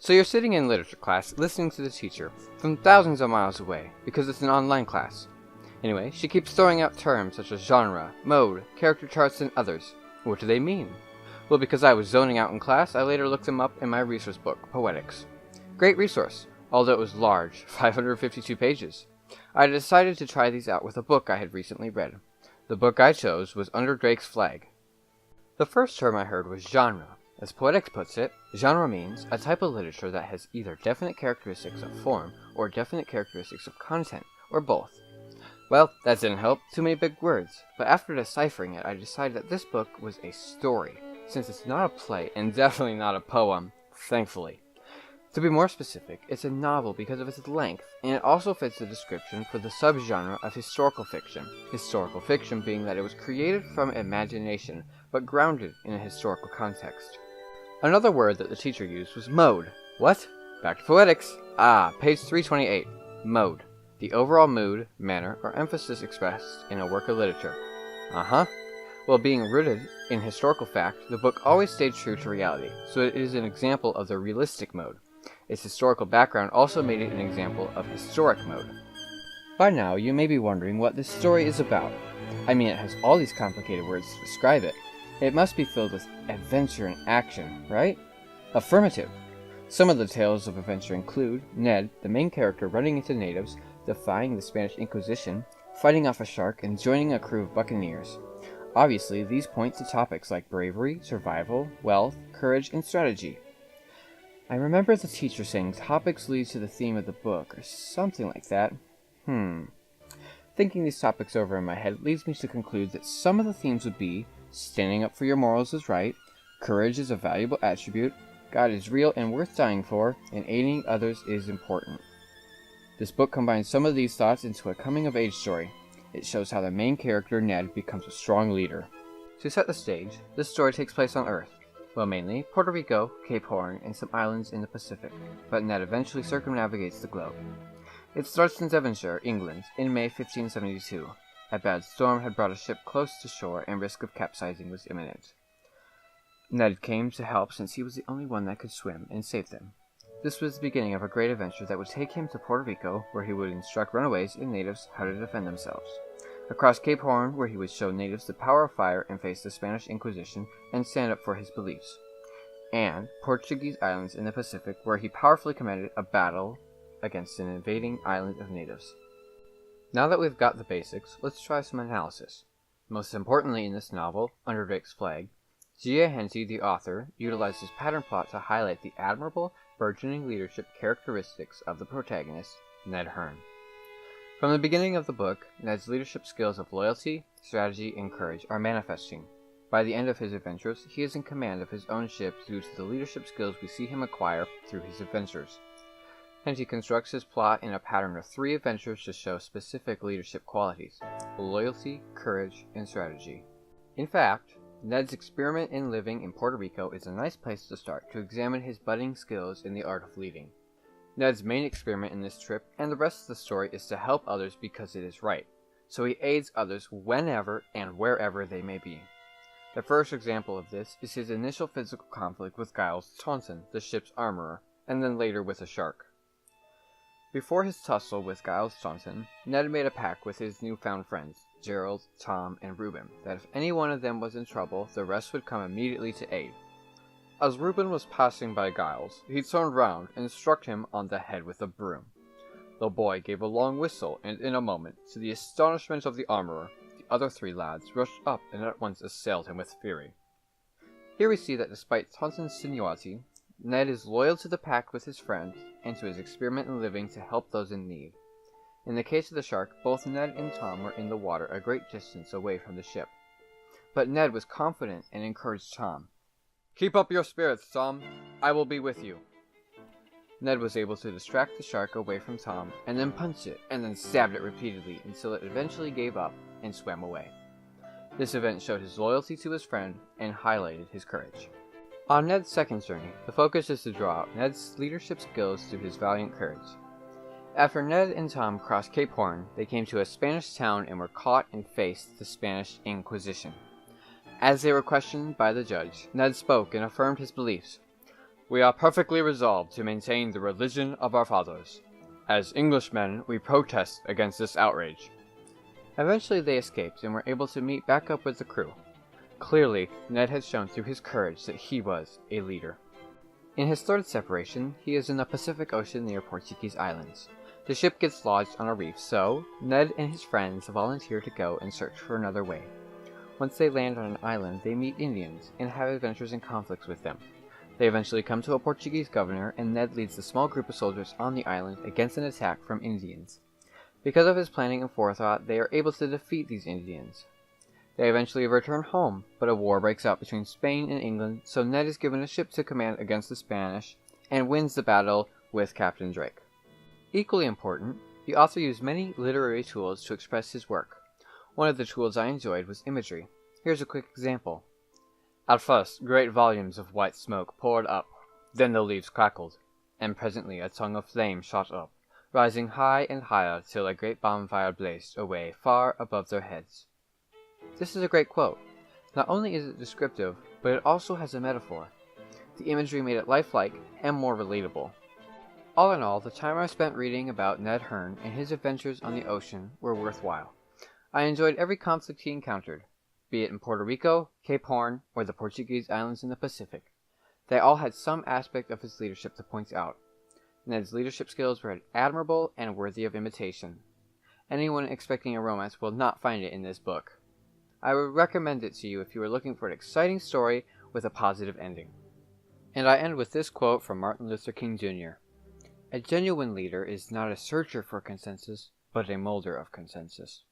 So you're sitting in literature class listening to the teacher from thousands of miles away because it's an online class. Anyway, she keeps throwing out terms such as genre, mode, character charts, and others. What do they mean? Well, because I was zoning out in class, I later looked them up in my resource book, Poetics. Great resource, although it was large, 552 pages. I decided to try these out with a book I had recently read. The book I chose was Under Drake's Flag. The first term I heard was genre. As Poetics puts it, genre means a type of literature that has either definite characteristics of form or definite characteristics of content, or both. Well, that didn't help, too many big words, but after deciphering it I decided that this book was a story, since it's not a play and definitely not a poem, thankfully. To be more specific, it's a novel because of its length, and it also fits the description for the subgenre of historical fiction being that it was created from imagination, but grounded in a historical context. Another word that the teacher used was mode. What? Back to Poetics. Page 328. Mode. The overall mood, manner, or emphasis expressed in a work of literature. Well, being rooted in historical fact, the book always stayed true to reality, so it is an example of the realistic mode. Its historical background also made it an example of historic mode. By now, you may be wondering what this story is about. I mean, it has all these complicated words to describe it. It must be filled with adventure and action, right? Affirmative. Some of the tales of adventure include Ned, the main character, running into natives, defying the Spanish Inquisition, fighting off a shark, and joining a crew of buccaneers. Obviously, these point to topics like bravery, survival, wealth, courage, and strategy. I remember the teacher saying topics lead to the theme of the book, or something like that. Thinking these topics over in my head leads me to conclude that some of the themes would be standing up for your morals is right, courage is a valuable attribute, God is real and worth dying for, and aiding others is important. This book combines some of these thoughts into a coming-of-age story. It shows how the main character, Ned, becomes a strong leader. To set the stage, this story takes place on Earth. Well, mainly Puerto Rico, Cape Horn, and some islands in the Pacific, but Ned eventually circumnavigates the globe. It starts in Devonshire, England, in May 1572. A bad storm had brought a ship close to shore and risk of capsizing was imminent. Ned came to help since he was the only one that could swim and save them. This was the beginning of a great adventure that would take him to Puerto Rico, where he would instruct runaways and natives how to defend themselves. Across Cape Horn, where he would show natives the power of fire and face the Spanish Inquisition and stand up for his beliefs. And Portuguese islands in the Pacific, where he powerfully commanded a battle against an invading island of natives. Now that we've got the basics, let's try some analysis. Most importantly in this novel, Under Drake's Flag, G.A. Henty, the author, utilized his pattern plot to highlight the admirable, burgeoning leadership characteristics of the protagonist, Ned Hearn. From the beginning of the book, Ned's leadership skills of loyalty, strategy, and courage are manifesting. By the end of his adventures, he is in command of his own ship due to the leadership skills we see him acquire through his adventures. Henty constructs his plot in a pattern of 3 adventures to show specific leadership qualities: loyalty, courage, and strategy. In fact, Ned's experiment in living in Puerto Rico is a nice place to start to examine his budding skills in the art of leading. Ned's main experiment in this trip and the rest of the story is to help others because it is right, so he aids others whenever and wherever they may be. The first example of this is his initial physical conflict with Giles Taunton, the ship's armorer, and then later with a shark. Before his tussle with Giles Taunton, Ned made a pact with his newfound friends, Gerald, Tom, and Reuben, that if any one of them was in trouble, the rest would come immediately to aid. As Reuben was passing by Giles, he turned round and struck him on the head with a broom. The boy gave a long whistle, and in a moment, to the astonishment of the armorer, the other 3 lads rushed up and at once assailed him with fury. Here we see that despite Taunton's seniority, Ned is loyal to the pact with his friends and to his experiment in living to help those in need. In the case of the shark, both Ned and Tom were in the water a great distance away from the ship. But Ned was confident and encouraged Tom. "Keep up your spirits, Tom. I will be with you." Ned was able to distract the shark away from Tom, and then punched it, and then stabbed it repeatedly until it eventually gave up and swam away. This event showed his loyalty to his friend and highlighted his courage. On Ned's second journey, the focus is to draw out Ned's leadership skills through his valiant courage. After Ned and Tom crossed Cape Horn, they came to a Spanish town and were caught and faced the Spanish Inquisition. As they were questioned by the judge, Ned spoke and affirmed his beliefs. We are perfectly resolved to maintain the religion of our fathers. As Englishmen, we protest against this outrage. Eventually they escaped and were able to meet back up with the crew. Clearly, Ned had shown through his courage that he was a leader. In his third separation, he is in the Pacific Ocean near Portuguese Islands. The ship gets lodged on a reef, so Ned and his friends volunteer to go and search for another way. Once they land on an island, they meet Indians and have adventures and conflicts with them. They eventually come to a Portuguese governor, and Ned leads the small group of soldiers on the island against an attack from Indians. Because of his planning and forethought, they are able to defeat these Indians. They eventually return home, but a war breaks out between Spain and England, so Ned is given a ship to command against the Spanish, and wins the battle with Captain Drake. Equally important, the author used many literary tools to express his work. One of the tools I enjoyed was imagery. Here's a quick example. At first, great volumes of white smoke poured up, then the leaves crackled, and presently a tongue of flame shot up, rising high and higher till a great bonfire blazed away far above their heads. This is a great quote. Not only is it descriptive, but it also has a metaphor. The imagery made it lifelike and more relatable. All in all, the time I spent reading about Ned Hearn and his adventures on the ocean were worthwhile. I enjoyed every conflict he encountered, be it in Puerto Rico, Cape Horn, or the Portuguese islands in the Pacific. They all had some aspect of his leadership to point out. Ned's leadership skills were admirable and worthy of imitation. Anyone expecting a romance will not find it in this book. I would recommend it to you if you are looking for an exciting story with a positive ending. And I end with this quote from Martin Luther King Jr. A genuine leader is not a searcher for consensus, but a molder of consensus.